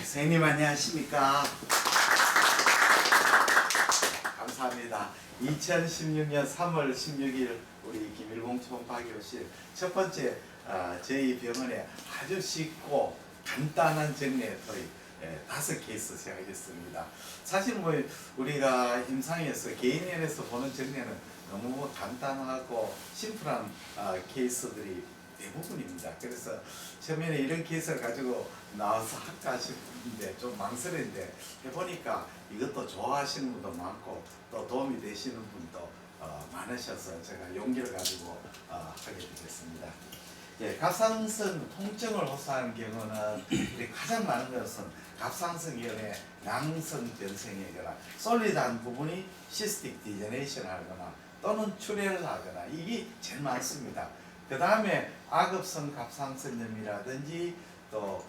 선생님 안녕하십니까? 감사합니다. 2016년 3월 16일 우리 김일봉 초음파교실 첫 번째 저희 병원에 아주 쉽고 간단한 정례 토익 5케이스 시작하겠습니다. 사실 뭐 우리가 임상에서 개인연에서 보는 정례는 너무 간단하고 심플한 케이스들이 대부분입니다. 그래서 처음에는 이런 케이스를 가지고 나와서 할까 싶은데 좀 망설였는데 해보니까 이것도 좋아하시는 분도 많고 또 도움이 되시는 분도 많으셔서 제가 용기를 가지고 하게 되겠습니다. 예, 갑상선 통증을 호소하는 경우는 우리 가장 많은 것은 갑상선경의 낭성 변성이거나 솔리드한 부분이 시스틱 디제네이션 하거나 또는 출혈을 하거나 이게 제일 많습니다. 그 다음에 악읍성 갑상선염이라든지 또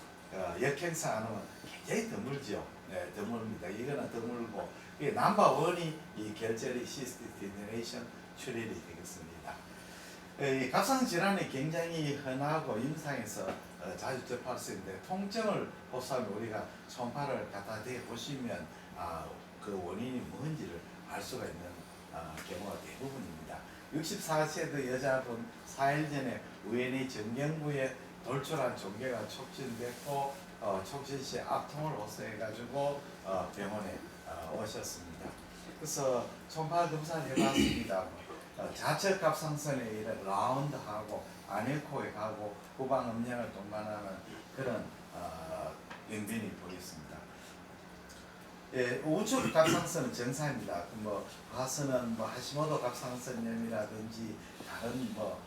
역행성 안으면 굉장히 드물죠. 네, 드뭅니다. 이거는 드물고 이게 넘버원이 이 결절의 시스틱 디제네이션 출혈이 되겠습니다. 이 갑상 질환이 굉장히 흔하고 임상에서 자주 접할 수 있는데 통증을 호소하면 우리가 초음파를 갖다 대 보시면 그 원인이 뭔지를 알 수가 있는 경우가 대부분입니다. 64세의 여자분 4일 전에 우연히 정경부에 돌출한 종괴가 촉진됐고 촉진시 압통을 호소해가지고 병원에 오셨습니다. 그래서 초음파 검사를 해봤습니다. 좌측 갑상선에 이런 라운드하고 아네코에 가고 후방 음량을 동반하는 그런 병변이 보였습니다. 예, 우측 갑상선은 정상입니다. 뭐 봐서는 뭐 하시모토 갑상선염이라든지 다른 뭐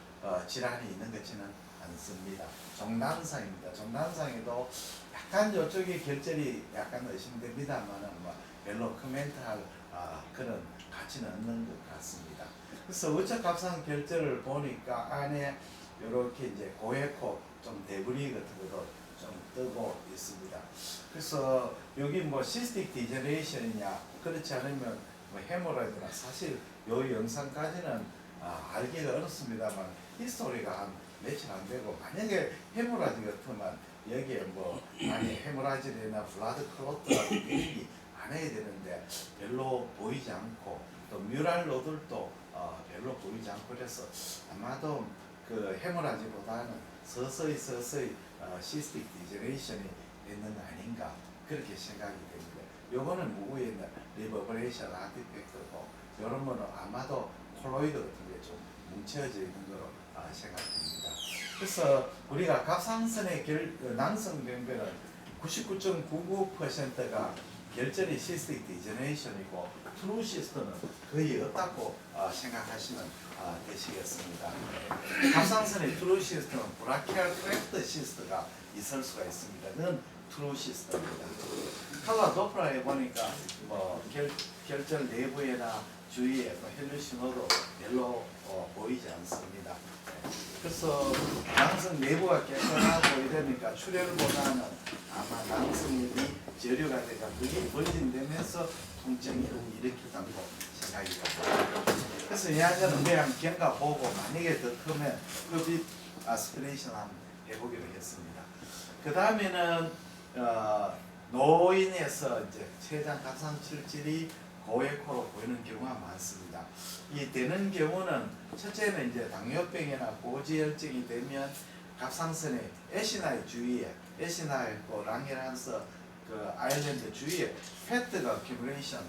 질환이 있는 것지는 않습니다. 종단상입니다. 종단상에도 약간 이쪽에 결절이 약간 의심됩니다만은 뭐 별로 코멘트할 그런 가치는 없는 것 같습니다. 그래서 우측 갑상 결절을 보니까 안에 이렇게 이제 고에코 좀 데브리 같은 것도 좀 뜨고 있습니다. 그래서 여기 뭐 시스틱 디제네이션이냐 그렇지 않으면 뭐 헤모라이드나 사실 요 영상까지는 알기가 어렵습니다만 히스토리가 한 며칠 안 되고 만약에 헤모라지 같으면 여기에 뭐 많이 헤모라지나 블라드 클로트라는 얘기 안 해야 되는데 별로 보이지 않고 또 뮤랄 노들도 별로 보이지 않고 그래서 아마도 그 헤모라지보다는 서서히 시스틱 디제네이션이 있는 거 아닌가 그렇게 생각이 됩니다. 요거는 무구에 있는 리버브레이션 아티팩트고 요런 거는 아마도 콜로이드 같은 게 좀 뭉쳐져 있는 거로 생각됩니다. 그래서 우리가 갑상선의 낭성 병변은 99.99%가 결절이 시스틱 디제네이션이고 트루 시스트는 거의 없다고 생각하시면 되시겠습니다. 갑상선의 트루 시스트는 브라키얼 크래프트 시스트가 있을 수가 있습니다. 그건 트루 시스트입니다. 칼라 도플러에 보니까 뭐 결절 내부에나 주위에 혈류 신호도 별로 보이지 않습니다. 그래서 낭성 내부가 깨끗하고 이러니까 출혈보다는 아마 낭성이 저류가 되가 그게 번진되면서 통증이 일으켰다고 생각이 됩니다. 그래서 이야기는 그냥 경과 보고 만약에 더 크면 급입 아스피레이션 한번 해보기로 했습니다. 그 다음에는 노인에서 이제 췌장 갑상 출질이 고에코로 보이는 경우가 많습니다. 이 되는 경우는 첫째는 이제 당뇨병이나 고지혈증이 되면 갑상선의 에시나이 주위에 에시나이고 랑게란스 그 아일랜드 주위에 패트가 어큐뮬레이션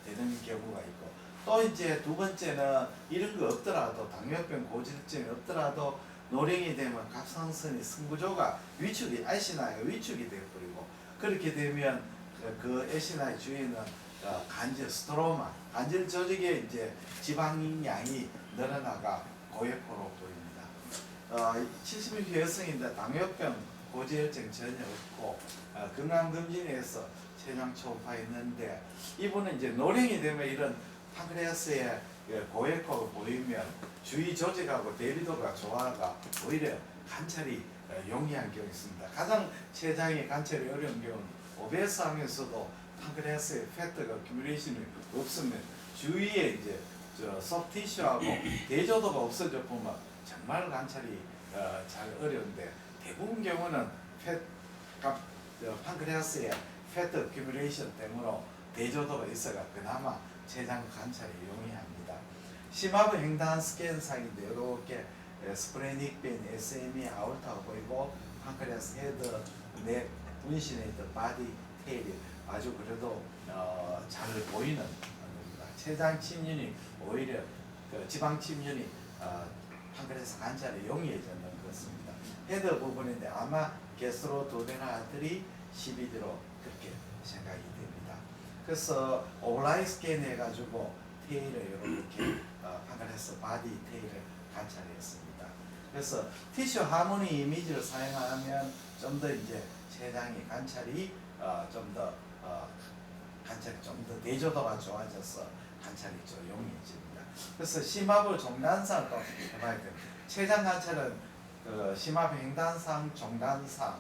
되는 경우가 있고 또 이제 두 번째는 이런 거 없더라도 당뇨병 고지혈증이 없더라도 노령이 되면 갑상선의 승구조가 위축이 에시나이가 위축이 되어버리고 그렇게 되면 그 에시나이 주위에는 간질 스트로마 간질 조직에 이제 지방량이 늘어나가 고에코로 보입니다. 70세 여성인데 당뇨병 고지혈증 전혀 없고 건강검진에서 췌장 초음파 있는데 이분은 이제 노령이 되면 이런 판크레아스에 고에코가 보이면 주위 조직하고 대비도가 좋아가 오히려 관찰이 용이한 경우 있습니다. 가장 췌장이 관찰이 어려운 경우는 오베스하면서도 판크레아스에 패트가 큐뮬레이션이 없으면 주위에 이제 소프티슈하고 대조도가 없어져 보면 정말 관찰이 잘 어려운데 대부분 경우는 판크레아스의 패트 어큐뮬레이션 때문에 대조도가 있어가 그나마 췌장 관찰에 용이합니다. 심화부 횡단 스캔상인데 이렇게 스프레닉 벤, SME 아울타가 보이고 판크레아스 헤드, 넥, 문신에 있던 바디, 테일이 아주 그래도 잘 보이는 겁니다. 췌장 침륜이 오히려 그 지방 침륜이 판크레아스 관찰에 용이해지는 것입니다. 헤드 부분인데 아마 게스트로 도데나들이 CBD로 그렇게 생각이 됩니다. 그래서 오브라이 스캔 해가지고 테일을 이렇게 판크레아스 바디 테일을 관찰했습니다. 그래서 티슈 하모니 이미지를 사용하면 좀 더 이제 췌장의 관찰이 좀 더 관찰이 좀 더 내조도가 좋아져서 관찰이 좀 용이해집니다. 그래서 심화부 종단상을 또 해봐야 됩니다. 췌장 관찰은 그 심화부 횡단상, 종단상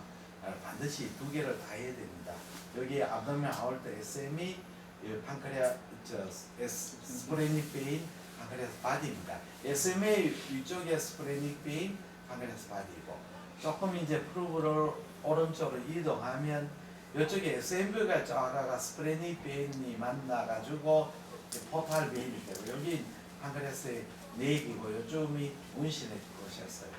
반드시 두 개를 다 해야 됩니다. 여기 abdomen aorta SME, 판크레아 스프레닉 베인, 판크레아스 바디입니다. SMA 위쪽에 스프레닉 베인, 판크레아스 바디이고 조금 이제 프루브를 오른쪽으로 이동하면 이쪽에 SMV가 쫙가 스프레닉 베인이 만나가지고 포탈 베인이 되고 여기 판크레아스의 넥이고 이쪽이 문신의 곳이었어요.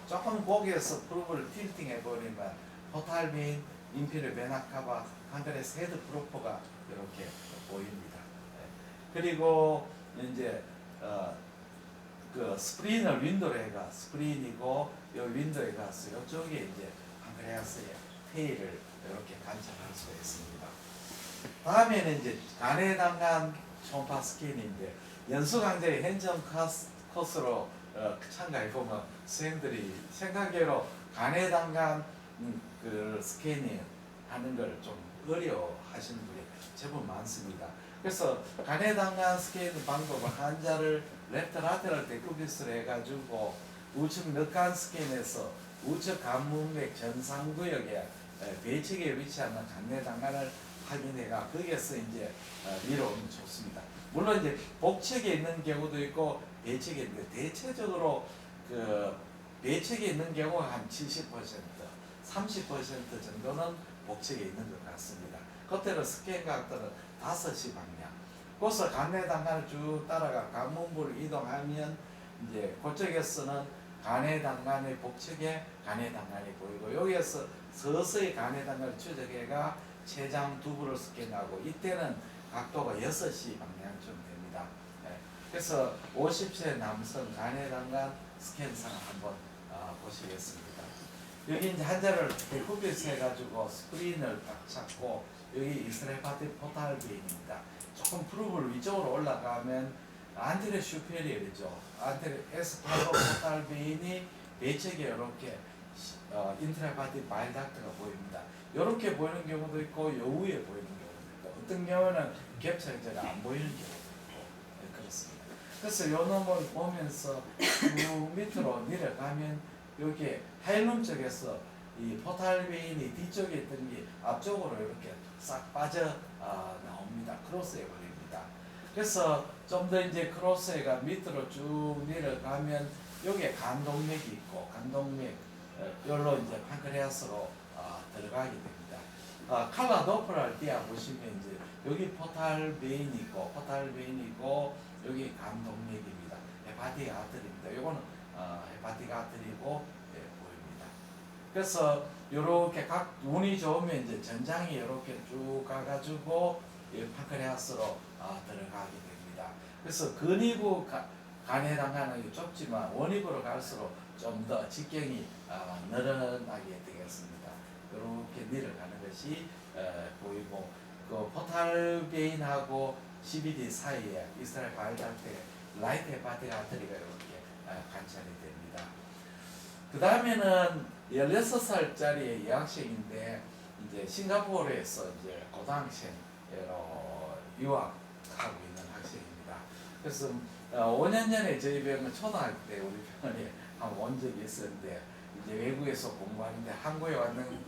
조금 거기에서 프루브를 틸팅 해버리면 포탈 베인, 인피르 베나카바, 판크레아스 헤드 프로퍼가 이렇게 보입니다. 그리고 이제 그 스프린을 윈도로 해가 스프린이고 요 윈도에 가서 이쪽에 이제 판크레아스의 테일을 이렇게 관찰할 수가 있습니다. 다음에는 이제 간에 담간 초음파 스캔인데 연수 강좌의 현장 코스로 참가해 보면 선생님들이 생각외로 간에 담간 그 스캐닝 하는 걸 좀 어려워하시는 분이 제법 많습니다. 그래서 간에 담간 스캔 방법은 환자를 랩트 라테럴 데쿠비스를 해가지고 우측 늑간 스캔에서 우측 간문맥 전상구역에 배측에 위치하는 간내 담간을 확인해가 거기에서 이제 밀어오면 좋습니다. 물론 이제 복측에 있는 경우도 있고 배측에 있는데 대체적으로 그 배측에 있는 경우가 한 70%, 30% 정도는 복측에 있는 것 같습니다. 겉으로 스캔 각도는 5시 방향. 거기서 간내 담간을 쭉 따라가 간문부를 이동하면 이제 그쪽에서는 간의 담간의 복측에 간의 담간이 보이고 여기에서 서서히 간의 담간을 추적해가 췌장 두부를 스캔하고 이때는 각도가 6시 방향쯤 됩니다. 그래서 50세 남성 간의 담간 스캔상을 한번 보시겠습니다. 여기 이제 환자를 대구비스 해가지고 스크린을 딱 잡고 여기 이스레파티 포탈 베인입니다. 조금 프루브를 위쪽으로 올라가면 안테레 슈페리얼이죠. 안테레 에스파로 포탈 베인이 배측에 이렇게 인트라파티 바일닥트가 보입니다. 이렇게 보이는 경우도 있고 요 위에 보이는 경우도 있고 어떤 경우는 겹쳐서 잘 안 보이는 경우도 있고 그렇습니다. 그래서 요 놈을 보면서 쭉 밑으로 내려가면 여기 하일룸 쪽에서 이 포탈 베인이 뒤쪽에 있던 게 앞쪽으로 이렇게 싹 빠져 나옵니다. 크로스해 버립니다. 그래서 좀 더 이제 크로스해가 밑으로 쭉 내려가면 여기에 간동맥이 있고 간동맥 여기로 이제 판크레아스로 들어가게 됩니다. 칼라 도플러를 띄어 보시면 이제 여기 포탈 베인이 있고 여기 간동맥입니다. 헤파틱 아트리입니다. 요거는 헤파틱 아트리고 보입니다. 그래서 요렇게 각 운이 좋으면 이제 전장이 이렇게 쭉 가가지고 판크레아스로 들어가게 됩니다. 그래서 근위부 간에 담가는 좁지만 원위부로 갈수록 좀 더 직경이 늘어나게 되겠습니다. 이렇게 내려가는 것이 보이고 그 포탈 베인하고 CBD 사이에 이스라엘 바이달테 라이트 헤파틱 아트리가 이렇게 관찰이 됩니다. 그 다음에는 16살짜리 여학생인데 이제 싱가포르에서 이제 고등학생으로 유학하고 있는 학생입니다. 그래서 5년 전에 저희 병원 초등학교 때 우리 병원에 한번 온 적이 있었는데 이제 외국에서 공부하는데 한국에 왔는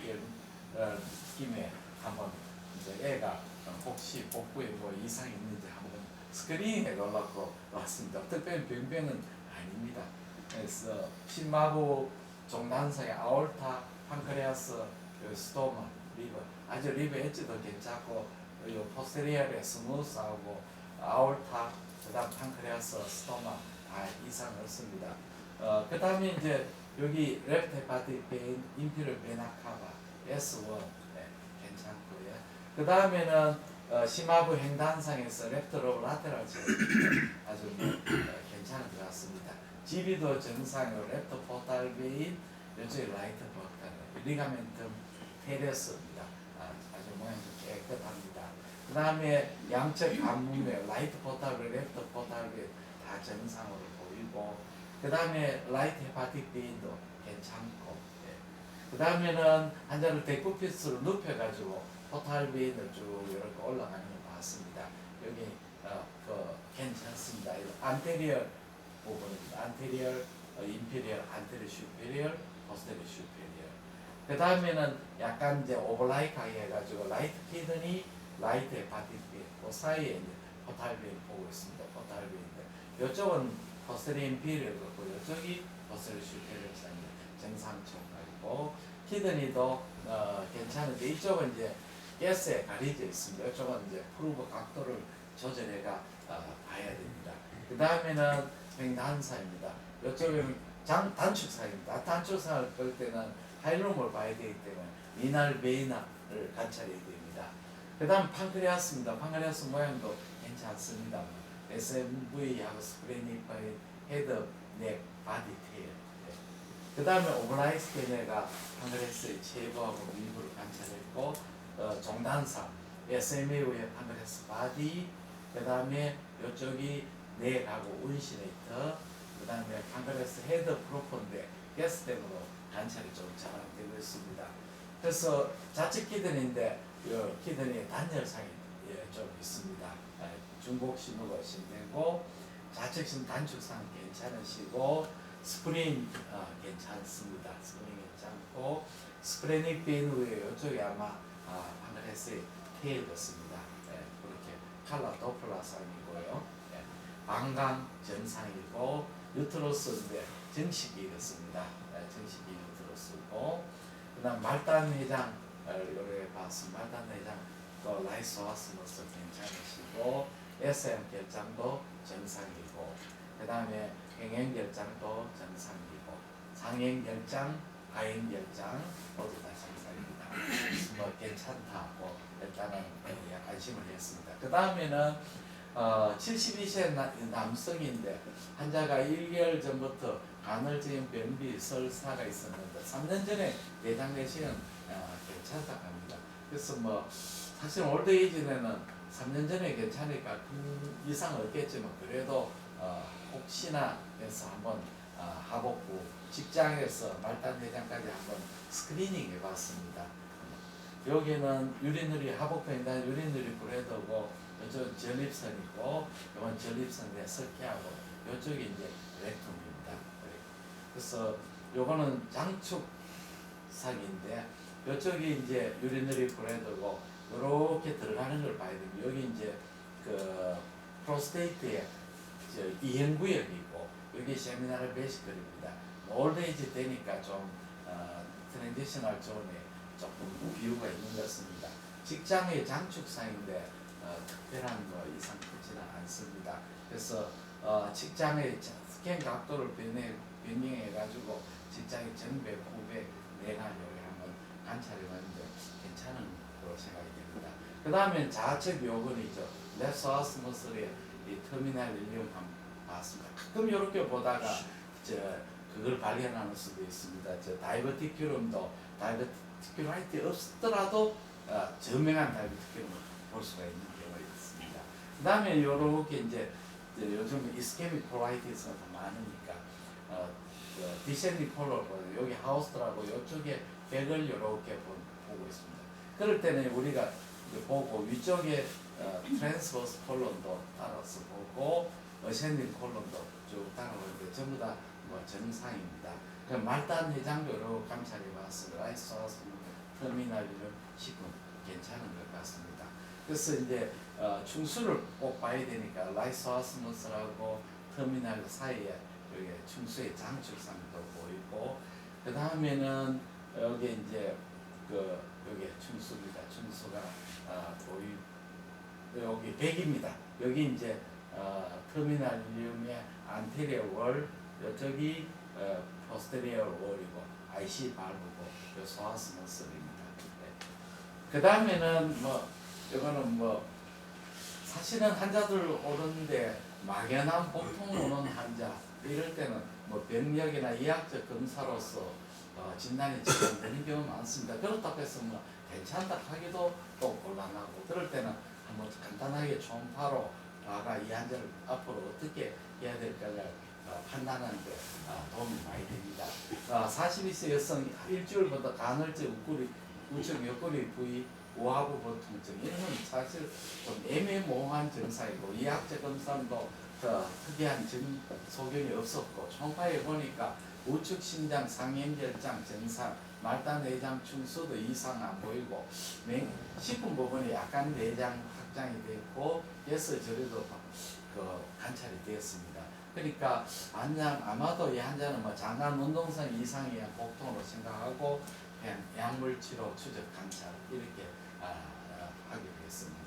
김에 한번 이제 애가 혹시 복부에 뭐 이상이 있는지 한번 스크린ing해 놓으려고 왔습니다. 특별히 병변은 아닙니다. 그래서 심마부 종단상의 아올타, 판크레아스, 스토마 리버 아주 리버 엣지도 괜찮고 요 포스테리얼의 스무스하고 아올타 그다음 판크레아스 스토마 다 이상 없습니다. 그 다음에 이제 여기 레프트 헤파틱 베인 인피리얼 베나 카바 S1 네, 괜찮고요. 그 다음에는 심화부 행단상에서 레프트 로브 라테랄 아주 괜찮은 것 같습니다. GB도 정상으로 레프트 포탈 베인 이쪽에 라이트 포탈 리가멘tum 테레스입니다. 아주 모양도 깨끗합니다. 그 다음에 양측 간문맥 라이트 포탈 베인 레프트 포탈 베인 다 정상으로 보이고 그 다음에 라이트 헤파틱 베인도 괜찮고 그 다음에는 환자를 데쿠피스로 눕혀가지고 포탈 베인을 쭉 이렇게 올라가는 걸 봤습니다. 여기 괜찮습니다. 안테리얼 부분입니다. 안테리얼, 인피리얼, 안테리얼 슈페리얼, 포스테리얼 슈페리얼. 그 다음에는 약간 이제 오버라이크하게 해가지고 라이트 키드니, 라이트 헤파틱 베인, 그 사이에 이제 포탈 베인 보고 있습니다. 포탈 베인. 이쪽은 포스테리얼 인피리얼이고 이쪽이 포스테리얼 슈페리얼 정상 총각이고 키드니도 괜찮은데 이쪽은 이제 가스에 가려져 있습니다. 이쪽은 이제 프루브 각도를 조절해가 봐야 됩니다. 그 다음에는 횡단사입니다. 이쪽은 단축사입니다. 단축사를 볼 때는 하이룸을 봐야 되기 때문에 리날 베이나를 관찰해야 됩니다. 그 다음 판크레아스입니다. 판크레아스 모양도 괜찮습니다. SMV하고 스프레니파인 헤드, 넥, 바디, 테일. 그 다음에 오버라이트 스캐너가 판크레아스의 체부하고 일부를 관찰했고 종단사 SMA의 판크레아스 바디 그 다음에 이쪽이 넥하고 운시네이터 그 다음에 판크레아스 헤드 프로폰데 가스댐으로 관찰이 좀 잘 안 되고 있습니다. 그래서 좌측 키드니인데 키드니 단열상이 좀 있습니다. 중복 신호가 신되고 좌측 신 단축상 괜찮으시고 스프링 괜찮습니다. 스프링 괜찮고 스프레닉 베인 후에 이쪽에 아마 판크레아스의 테일이었습니다. 그렇게 칼라 도플라상이고요. 방광 정상이고 유트러스인데 정식이 이렇습니다. 정식이 유트러스고 그다음 말단 회장 요래 봤습니다. 말단 회장 또 라이소아스모스 괜찮으시고 SM 결장도 정상이고 그 다음에 행행 결장도 정상이고 상행 결장, 하행 결장 모두 다 정상입니다. 뭐 괜찮다고 일단은 안심을 했습니다. 그 다음에는 72세 남성인데 환자가 1개월 전부터 간헐적인 변비 설사가 있었는데 3년 전에 내장 내시는 괜찮다고 합니다. 그래서 뭐 사실 올드에이지는 3년 전에 괜찮으니까 큰 이상 없겠지만 그래도 혹시나 해서 한번 하복부 직장에서 말단 내장까지 한번 스크리닝 해봤습니다. 여기는 유리누리 하복부인데 유리누리 브레드고 이쪽 전립선이고 이건 전립선에 석회하고 이쪽이 이제 렉툼입니다. 그래서 요거는 장축상인데 이쪽이 이제 유리너리 브레드고 이렇게 들어가는 걸 봐야 됩니다. 여기 이제 그 프로스테이트의 이행구역이고 여기 세미나르 베시클입니다. 올드에이지 되니까 좀 트랜지셔널 존에 조금 비유가 있는 것 같습니다. 직장의 장축상인데 특별한 거 이상 크지는 않습니다. 그래서 직장의 스캔 각도를 변경해가지고 직장의 정배, 후배, 내관을 한번 관찰해봤는데 괜찮은 거로 생각이 됩니다. 그 다음에 좌측 요근이죠. 랩소아스머슬의 이 터미널 릴리움 한번 봤습니다. 가끔 이렇게 보다가 그걸 발견하는 수도 있습니다. 다이버티큐럼도 다이버티큐라이트 없더라도 저명한 다이버티큐럼을 볼 수가 있는 경우가 있습니다. 그 다음에 이렇게 이제 요즘 이스케믹 콜라이티스가 더 많으니까 디센딩 콜로 여기 하우스들하고 이쪽에 백을 이렇게 보고 있습니다. 그럴 때는 우리가 보고 위쪽에 트랜스버스 콜론도 따라서 보고 어센딩 콜론도 쭉 따라보는데 전부 다 뭐 정상입니다. 그럼 말단 해장도 이렇게 감찰해봤습니다. 라이소아스 터미널이는 지금 괜찮은 것 같습니다. 그래서 이제 충수를 꼭 봐야 되니까 라이소아스머스라고 터미널 사이에 여기 충수의 장축상도 보이고 그 다음에는 여기 이제 그 여기 충수입니다. 충수가 보이 여기 100입니다. 여기 이제 터미널 1의 안테리어 월, 이쪽이 포스테리어 월이고 IC 발브고 요 소아스 머슬입니다. 그 다음에는 뭐 이거는 뭐 사실은 환자들 오는데 막연한 복통 오는 환자 이럴 때는 뭐 병력이나 이학적 검사로서 진단이 진행되는 경우가 많습니다. 그렇다고 해서 뭐 괜찮다 하기도 또 곤란하고 그럴 때는 한번 간단하게 초음파로 이 환자를 앞으로 어떻게 해야 될까를 판단하는 데 도움이 많이 됩니다. 42세 여성 일주일부터 간헐적 우측 옆구리 부위 오하부 보통증 이런 건 사실 좀 애매모호한 증상이고 이학적 검사도 특이한 소견이 없었고 초음파에 보니까 우측 심장 상행결장 증상 말단 내장 충수도 이상 안 보이고 싶은 부분이 약간 내장 확장이 됐고 예서 저리도 관찰이 되었습니다. 그러니까 아마도 이 환자는 뭐 장난 운동성 이상의 복통으로 생각하고 그냥 약물치료 추적 관찰 이렇게 하게 됐습니다.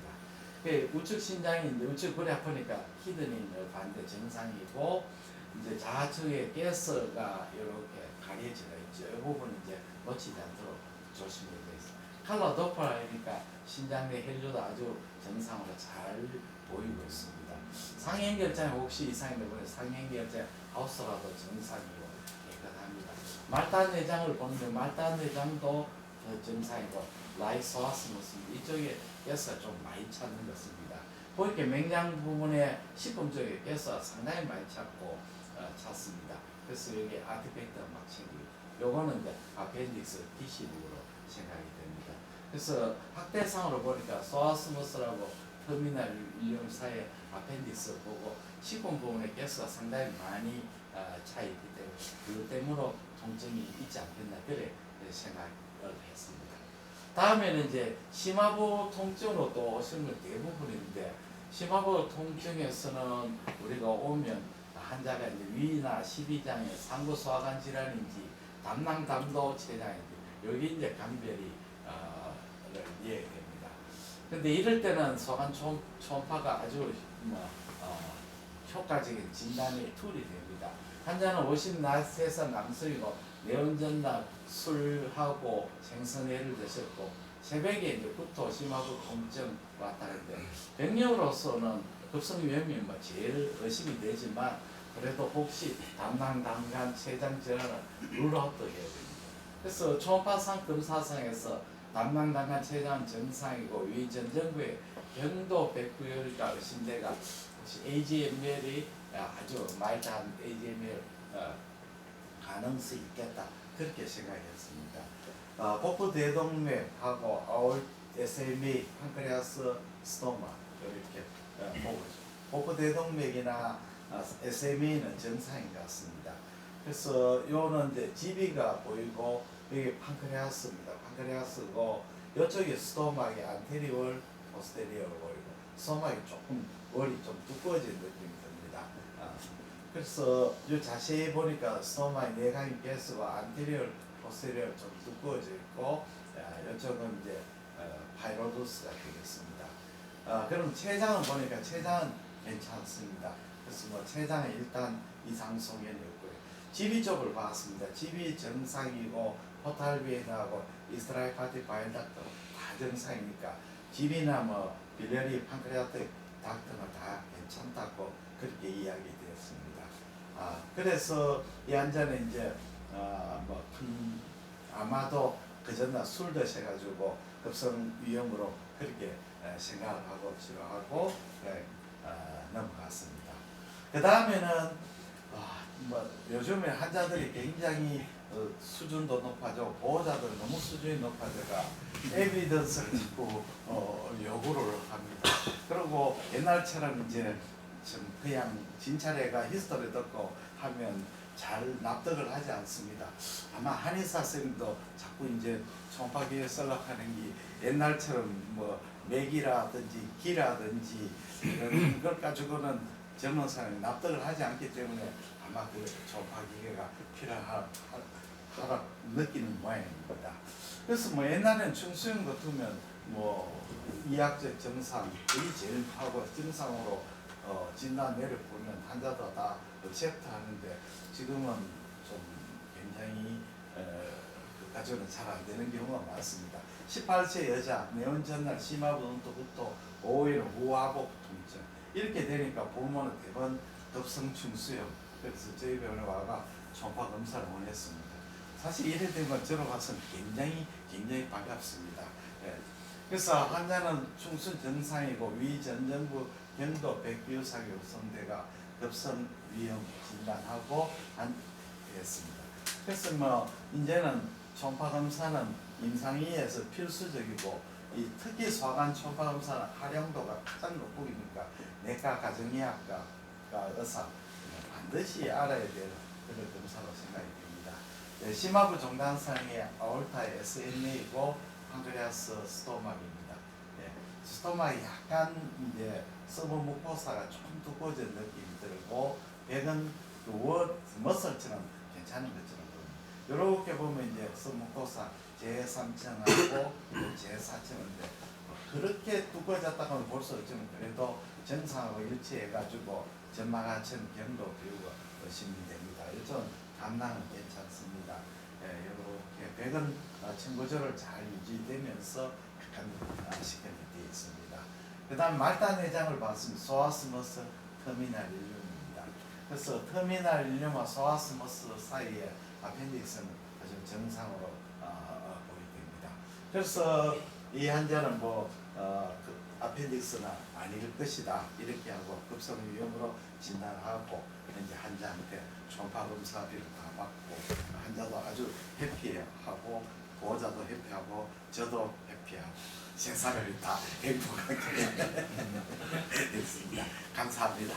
우측 신장인데 우측 골이 아프니까 히드닝을 반대 정상이고 이제 좌측에 가스가 이렇게 가려져 있죠. 이 부분 이제 놓치지 않도록 조심해야 되겠습니다. 칼라 도플러니까 신장 내 혈류도 아주 정상으로 잘 보이고 있습니다. 상행결장에 혹시 이상이 되면 상행결장 하우스라도 정상이고 깨끗합니다. 말단 내장을 보는데 말단 내장도 정상이고 라이소아스무스 이쪽에 가스가 좀 많이 찾는 것입니다. 보이게 맹장 부분에 식품 쪽에 가스가 상당히 많이 찾습니다. 그래서 여기 아티팩트 막 챙기고 요거는 이제 아펜딕스 디시브로 생각이 됩니다. 그래서 학대상으로 보니까 소아스무스라고 터미널 1년 사이에 아펜딕스 보고 식품 부분에 가스가 상당히 많이 차있기 때문에 그 때문에 통증이 있지 않겠나 그래 생각을 했습니다. 다음에는 이제 심화부 통증으로 또 오시는 건 대부분인데 심화부 통증에서는 우리가 오면 환자가 이제 위나 십이장의 상부 소화관 질환인지 담낭담도 췌장인지 여기 이제 감별이 이해됩니다. 근데 이럴 때는 소관 초음파가 아주 효과적인 진단의 툴이 됩니다. 환자는 50낮에서 남성이고 내원전날 술하고 생선회를 드셨고 새벽에 이제 구토 심하고 통증 왔다 했는데 병력으로서는 급성위험이 제일 의심이 되지만 그래도 혹시 담낭담간 췌장 질환을 룰아웃도 해야 됩니다. 그래서 초음파상 검사상에서 담낭담간 췌장 정상이고 위전정부의 경도 백부혈과 의심대가 혹시 AGML이 아주 마일드한 AGML 가능성이 있겠다 그렇게 생각했습니다. 복부 대동맥하고 아올 SMA 판크레아스 스토마 이렇게 보고 복부 대동맥이나 SMA는 정상인 것 같습니다. 그래서 요는 이제 GB가 보이고 여기 판크레아스입니다. 판크레아스고 이쪽이 스토마이 안테리월 포스테리어로 보이고 스토마이 조금 월이 좀 두꺼워진 느낌이 듭니다. 그래서 이 자세히 보니까 스토마의 내강의 가스와 안테리얼, 포스테리얼 좀 두꺼워져 있고 이쪽은 이제 파이로두스가 되겠습니다. 그럼 췌장을 보니까 췌장은 괜찮습니다. 그래서 뭐 췌장에 일단 이상 소견이 없고요. GB 쪽을 봤습니다. GB 정상이고 포탈비엔하고 이스트라이파티 바이닥터 다 정상이니까 GB나 뭐 빌리어리 판크레아틱 닥터는 다 괜찮다고 그렇게 이야기 되었습니다. 그래서 이 환자는 이제 아마도 그 전날 술 드셔가지고 급성 위험으로 그렇게 생각하고 치료하고 넘어갔습니다. 그 다음에는 요즘에 환자들이 굉장히 수준도 높아져 보호자들 너무 수준이 높아져가 에비던스를 자꾸 요구를 합니다. 그리고 옛날처럼 이제 좀 그냥 진찰회가 히스토리 듣고 하면 잘 납득을 하지 않습니다. 아마 한의사 선생님도 자꾸 이제 초음파기에 썰락하는 게 옛날처럼 뭐 맥이라든지 기라든지 이런 걸 가지고는 젊은 사람이 납득을 하지 않기 때문에 아마 그 초음파기계가 필요하다 느끼는 모양입니다. 그래서 뭐 옛날에는 충수형 같으면 뭐 이학적 증상 그게 제일 하고 증상으로 진단 내려보면 환자도 다 액셉트 하는데 지금은 좀 굉장히 그까지는 잘 안 되는 경우가 많습니다. 18세 여자 내원 전날 심화부동토부터 5일 후하복 통증 이렇게 되니까 보면은 대번 급성충수형 그래서 저희 병원에 와가 초음파 검사를 원했습니다. 사실 이래 되면 저로 봐서는 굉장히 반갑습니다. 예. 그래서 환자는 충수 증상이고 위전정부 경도 백비유상이 우선대가 급성 위험 진단하고 했습니다. 그래서 뭐 이제는 초음파 검사는 임상의에서 필수적이고 이 특히 소아관 초음파 검사는 활용도가 가장 높으니까 내과 가정의학과 의사 반드시 알아야 될 그런 검사로 생각이 됩니다. 네, 심화부 종단상의 아올타의 SNA이고 판크레아스 스토막입니다. 네, 스토막이 약간 이제 서브 무코사가 좀 두꺼워진 느낌이 들고 백은 머슬처럼 괜찮은 것처럼 보입니다. 이렇게 보면 이제 서브 무코사 제3층하고 제4층인데 그렇게 두꺼워졌다고 볼 수 없지만 그래도 정상하고 일치해가지고 전마가층 경도 비율과 의심됩니다. 이런 감당은 괜찮습니다. 예, 이렇게 백은 층고절을 잘 유지되면서 약간 시켜져 있습니다. 그 다음 말단 내장을 봤습니다. 소아스머스 터미널 일륨입니다. 그래서 터미널 일륨과 소아스머스 사이에 아펜디스는 아주 정상으로 보입니다. 그래서 이 환자는 그 아펜디스나 아닐 것이다 이렇게 하고 급성 위험으로 진단하고 이제 환자한테 초음파 검사비를 다 받고 환자도 아주 해피하고 보호자도 해피하고 저도 해피하고 세상을 다 행복하게 됐습니다. 감사합니다.